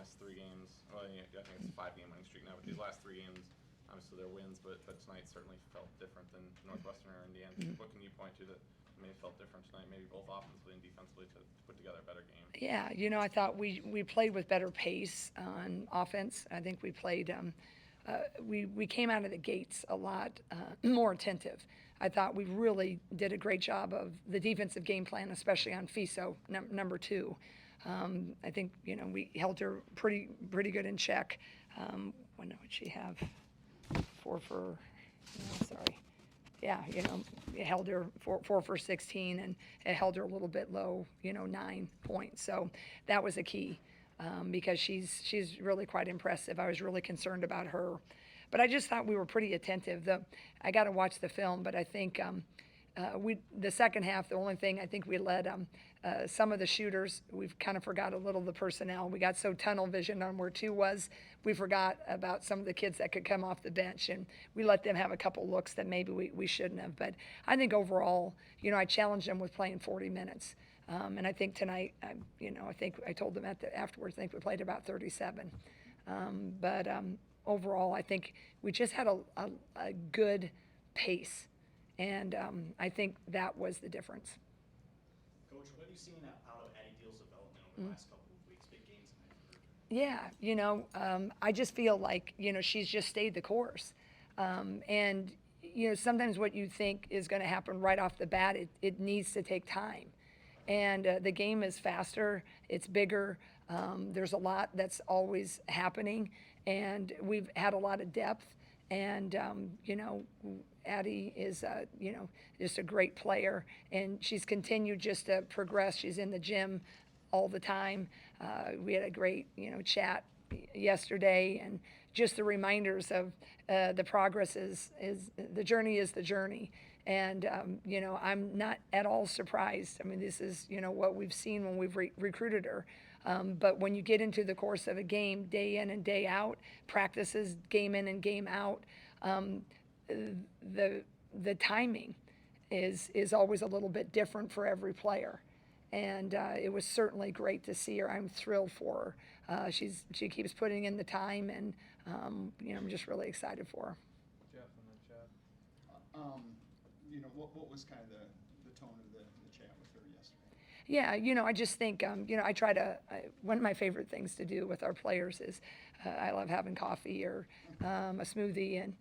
last 3 games. Well, yeah, I think it's a 5-game winning streak now, but these last 3 games, obviously they're wins, but tonight certainly felt different than Northwestern or Indiana. What can you point to that may have felt different tonight, maybe both offensively and defensively, to put together a better game? Yeah, I thought we played with better pace on offense. I think we played, we came out of the gates a lot more attentive. I thought we really did a great job of the defensive game plan, especially on FISO, number 2. I think, we held her pretty good in check. What would she have? 4 for, sorry. Yeah, it held her 4 for 16, and it held her a little bit low, 9 points. So that was a key because she's really quite impressive. I was really concerned about her. But I just thought we were pretty attentive. I got to watch the film, but I think the second half, the only thing I think we let some of the shooters, we've kind of forgot a little of the personnel. We got so tunnel vision on where 2 was, we forgot about some of the kids that could come off the bench, and we let them have a couple looks that maybe we shouldn't have. But I think overall, I challenged them with playing 40 minutes. And I think tonight, I think I told them afterwards, I think we played about 37. But overall, I think we just had a good pace. And I think that was the difference. Coach, what have you seen out of Addie Deal's development over the last couple of weeks? Big games tonight. Yeah, I just feel like, she's just stayed the course. And, sometimes what you think is going to happen right off the bat, it needs to take time. And the game is faster, it's bigger, there's a lot that's always happening, and we've had a lot of depth. And, Addie is, just a great player, and she's continued just to progress. She's in the gym all the time. We had a great, chat yesterday, and just the reminders of the progress is the journey is the journey. And, I'm not at all surprised. I mean, this is, what we've seen when we've recruited her. But when you get into the course of a game, day in and day out, practices, game in and game out, the timing is always a little bit different for every player. And it was certainly great to see her. I'm thrilled for her. She keeps putting in the time, and I'm just really excited for her. Jeff in the chat. What was kind of the tone of the chat with her yesterday? Yeah, I just think, I try to, one of my favorite things to do with our players is I love having coffee or a smoothie. And,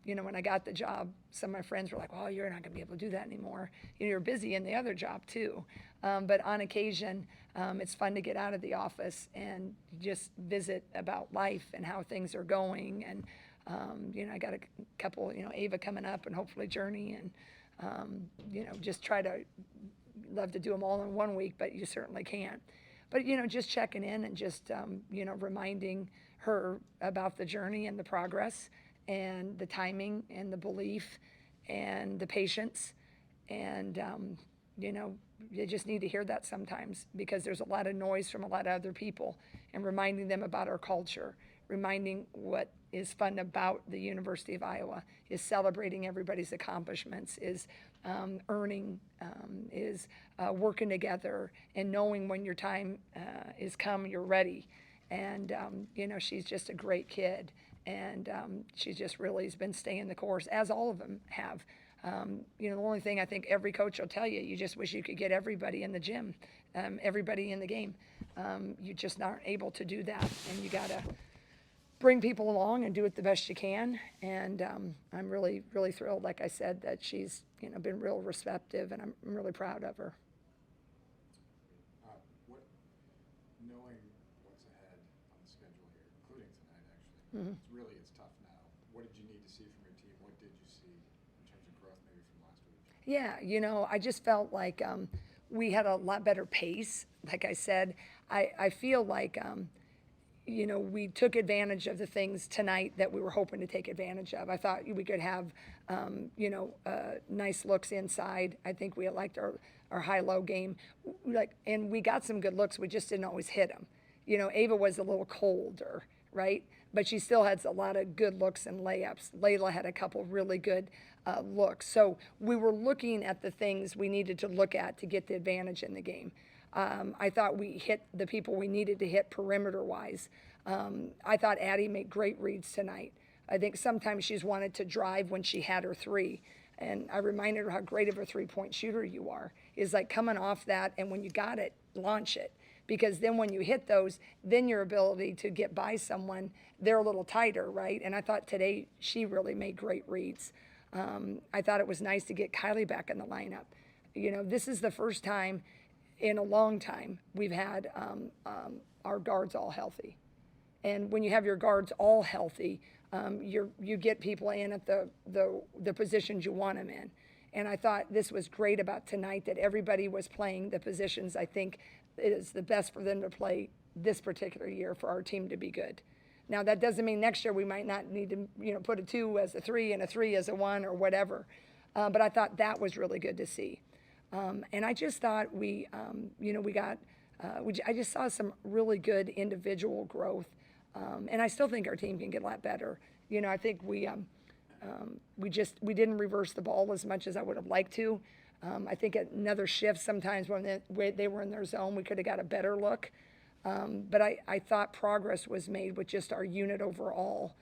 when I got the job, some of my friends were like, well, you're not going to be able to do that anymore. You're busy in the other job too. But on occasion, it's fun to get out of the office and just visit about life and how things are going. And, I got a couple, Ava coming up and hopefully Journey, and, just try to love to do them all in one week, but you certainly can't. But, just checking in and just, reminding her about the journey and the progress and the timing and the belief and the patience. And, you just need to hear that sometimes because there's a lot of noise from a lot of other people, and reminding them about our culture, reminding what is fun about the University of Iowa, is celebrating everybody's accomplishments, is earning, is working together, and knowing when your time is come, you're ready. And, she's just a great kid, and she just really has been staying the course, as all of them have. The only thing I think every coach will tell you, you just wish you could get everybody in the gym, everybody in the game. You just aren't able to do that, and you got to bring people along and do it the best you can. And I'm really, really thrilled, like I said, that she's been real receptive, and I'm really proud of her. Knowing what's ahead on the schedule here, including tonight, actually, it's tough now. What did you need to see from your team? What did you see in terms of growth maybe from last week? Yeah, I just felt like we had a lot better pace. Like I said, I feel like we took advantage of the things tonight that we were hoping to take advantage of. I thought we could have, nice looks inside. I think we liked our high-low game. And we got some good looks. We just didn't always hit them. Ava was a little colder, right? But she still had a lot of good looks and layups. Layla had a couple really good looks. So we were looking at the things we needed to look at to get the advantage in the game. I thought we hit the people we needed to hit perimeter-wise. I thought Addie made great reads tonight. I think sometimes she's wanted to drive when she had her three. And I reminded her how great of a three-point shooter you are. Is like coming off that, and when you got it, launch it. Because then when you hit those, then your ability to get by someone, they're a little tighter, right? And I thought today she really made great reads. I thought it was nice to get Kylie back in the lineup. You know, this is the first time in a long time we've had our guards all healthy. And when you have your guards all healthy, you get people in at the positions you want them in. And I thought this was great about tonight, that everybody was playing the positions I think is the best for them to play this particular year for our team to be good. Now, that doesn't mean next year we might not need to, you know, put a 2 as a 3 and a 3 as a 1 or whatever. But I thought that was really good to see. And I just thought we, you know, I just saw some really good individual growth. And I still think our team can get a lot better. You know, I think we didn't reverse the ball as much as I would have liked to. I think at another shift, sometimes when they were in their zone, we could have got a better look. But I thought progress was made with just our unit overall,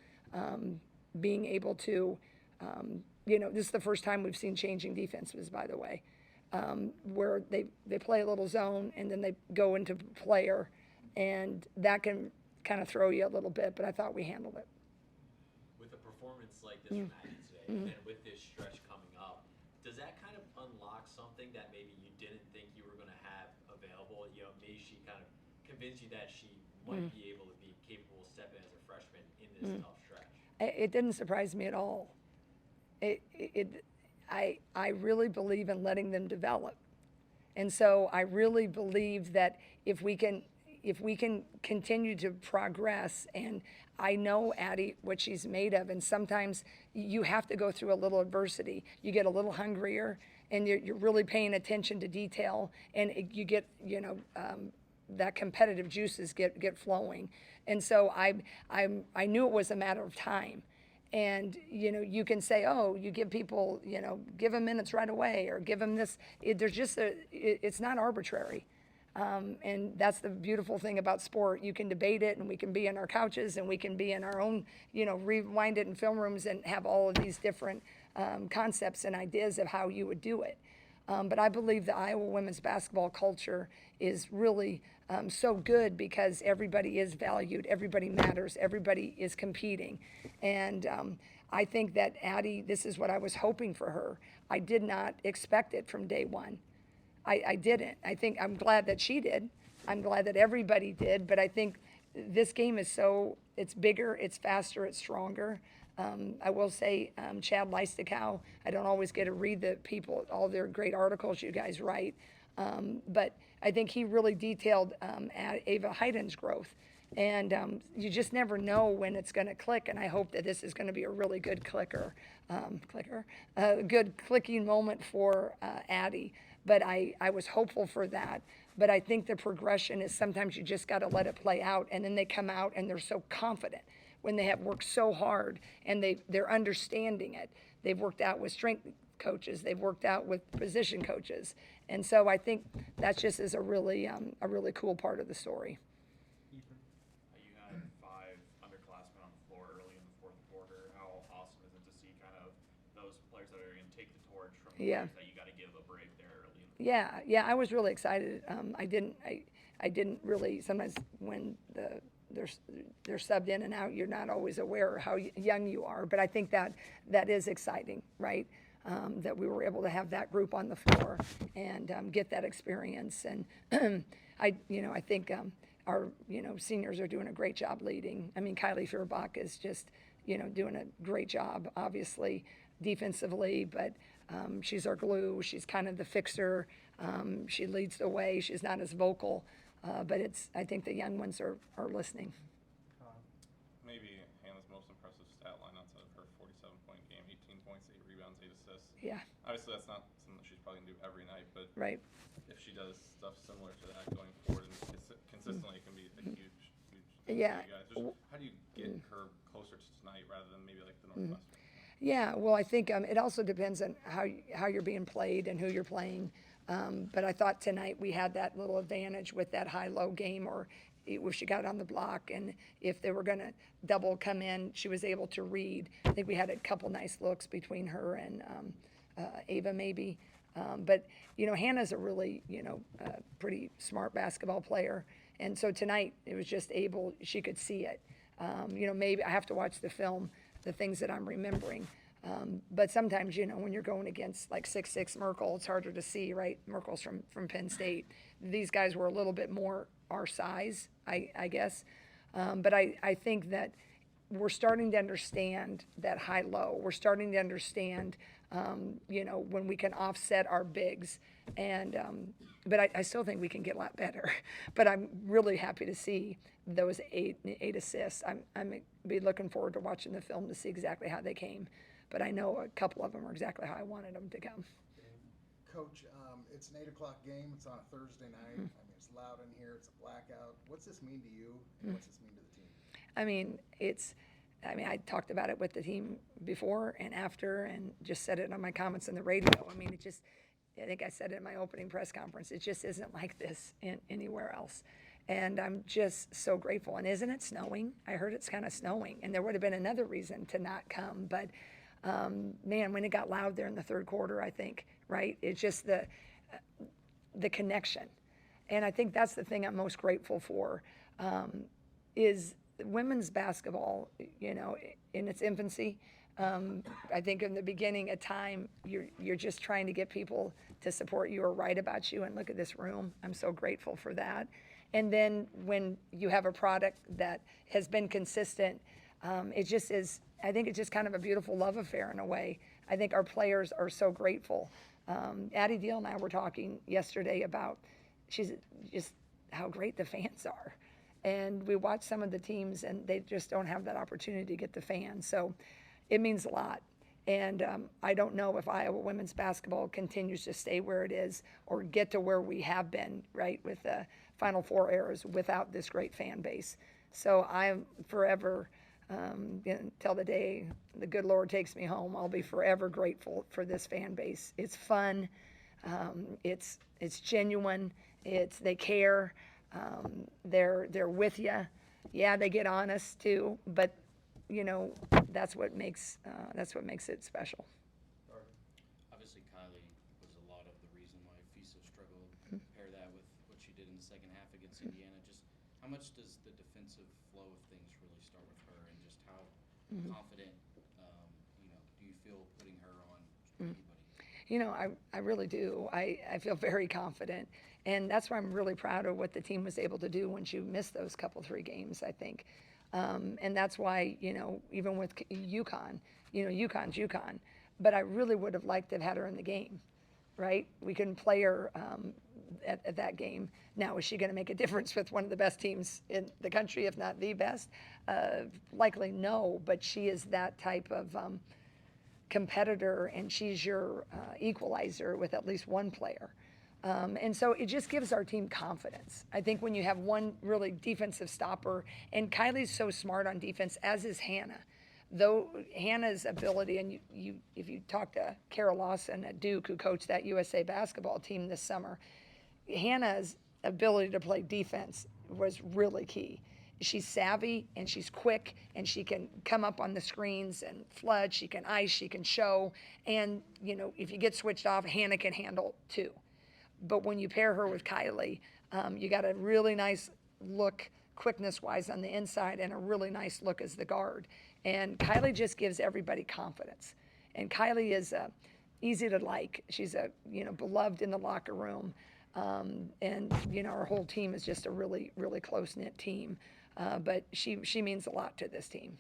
being able to, you know, this is the first time we've seen changing defenses, by the way, where they play a little zone and then they go into player, and that can kind of throw you a little bit, but I thought we handled it. With a performance like this from Addie today, and with this stretch coming up, does that kind of unlock something that maybe you didn't think you were going to have available? You know, maybe she kind of convinced you that she might be able to be capable of stepping as a freshman in this tough stretch. It didn't surprise me at all. I really believe in letting them develop. And so I really believe that if we can continue to progress, and I know Addie what she's made of, and sometimes you have to go through a little adversity. You get a little hungrier, and you're really paying attention to detail, and you get, you know, that competitive juices get flowing. And so I knew it was a matter of time. And, you know, you can say, oh, you give people, you know, give them minutes right away, or give them this. It's not arbitrary. And that's the beautiful thing about sport. You can debate it, and we can be in our couches, and we can be in our own, you know, rewind it in film rooms and have all of these different concepts and ideas of how you would do it. But I believe the Iowa women's basketball culture is really so good because everybody is valued, everybody matters, everybody is competing. And I think that Addie, this is what I was hoping for her. I did not expect it from day one. I didn't. I'm glad that she did. I'm glad that everybody did. But I think this game is it's bigger, it's faster, it's stronger. I will say, Chad Leistokow, I don't always get to read all their great articles you guys write. But I think he really detailed Ava Heiden's growth. And you just never know when it's going to click. And I hope that this is going to be a really good good clicking moment for Addie. But I was hopeful for that. But I think the progression is sometimes you just got to let it play out. And then they come out and they're so confident when they have worked so hard and they're understanding it. They've worked out with strength coaches. They've worked out with position coaches. And so I think that just is a really cool part of the story. You had 5 underclassmen on the floor early in the fourth quarter. How awesome is it to see kind of those players that are going to take the torch from the players that you got to give a break there early in the Yeah, I was really excited. I didn't really, sometimes when they're subbed in and out, you're not always aware of how young you are. But I think that is exciting, right? That we were able to have that group on the floor and get that experience. And I think our seniors are doing a great job leading. I mean, Kylie Feuerbach is just doing a great job, obviously defensively, but she's our glue. She's kind of the fixer. She leads the way. She's not as vocal. But I think the young ones are listening. Maybe Hannah's most impressive stat line outside of her 47-point game, 18 points, 8 rebounds, 8 assists. Yeah. Obviously, that's not something that she's probably going to do every night, but Right. if she does stuff similar to that going forward and consistently, it can be a huge thing Yeah. for you guys. Just how do you get her closer to tonight rather than maybe like the Northwestern? Yeah, well, I think it also depends on how you're being played and who you're playing. But I thought tonight we had that little advantage with that high-low game, or if she got on the block, and if they were going to double come in, she was able to read. I think we had a couple nice looks between her and Ava maybe. But, Hannah's a really, pretty smart basketball player. And so tonight, it was just she could see it. Maybe I have to watch the film, the things that I'm remembering. But sometimes, when you're going against like 6'6" Merkel, it's harder to see, right? Merkel's from Penn State. These guys were a little bit more our size, I guess. But I think that we're starting to understand that high-low. We're starting to understand, when we can offset our bigs. And but I still think we can get a lot better. But I'm really happy to see those eight assists. I'm be looking forward to watching the film to see exactly how they came. But I know a couple of them are exactly how I wanted them to come. Coach, it's an 8 o'clock game. It's on a Thursday night. I mean, it's loud in here. It's a blackout. What's this mean to you, and what's this mean to the team? I talked about it with the team before and after, and just said it on my comments on the radio. I think I said it in my opening press conference. It just isn't like this anywhere else. And I'm just so grateful. And isn't it snowing? I heard it's kind of snowing, and there would have been another reason to not come. But, man, when it got loud there in the third quarter, I think, right? It's just the connection. And I think that's the thing I'm most grateful for, is women's basketball, in its infancy. I think in the beginning, a time, you're just trying to get people to support you or write about you, and look at this room. I'm so grateful for that. And then when you have a product that has been consistent, it just is, I think it's just kind of a beautiful love affair in a way. I think our players are so grateful. Addie Deal and I were talking yesterday about just how great the fans are. And we watch some of the teams, and they just don't have that opportunity to get the fans. So it means a lot. And I don't know if Iowa women's basketball continues to stay where it is or get to where we have been, right, with the Final Four eras without this great fan base. So I'm forever, until the day the good Lord takes me home, I'll be forever grateful for this fan base. It's fun. It's genuine. They care. They're with you. Yeah, they get honest too, but that's what makes it special. Obviously, Kylie was a lot of the reason why FISA struggled. Compare that with what she did in the second half against Indiana. Just how much does the defensive flow of things really start with her, and just how confident, do you feel putting her on anybody? I really do. I feel very confident. And that's why I'm really proud of what the team was able to do when she missed those three games, I think. And that's why, even with UConn, UConn's UConn. But I really would have liked to have had her in the game, right? We couldn't play her at that game. Now, is she going to make a difference with one of the best teams in the country, if not the best? Likely no, but she is that type of competitor, and she's your equalizer with at least one player. And so it just gives our team confidence. I think when you have one really defensive stopper, and Kylie's so smart on defense, as is Hannah. Though Hannah's ability, and if you talk to Kara Lawson at Duke, who coached that USA basketball team this summer, Hannah's ability to play defense was really key. She's savvy, and she's quick, and she can come up on the screens and flood. She can ice, she can show. And, if you get switched off, Hannah can handle too. But when you pair her with Kylie, you got a really nice look quickness-wise on the inside and a really nice look as the guard. And Kylie just gives everybody confidence. And Kylie is easy to like. She's beloved in the locker room. And our whole team is just a really, really close-knit team. But she means a lot to this team.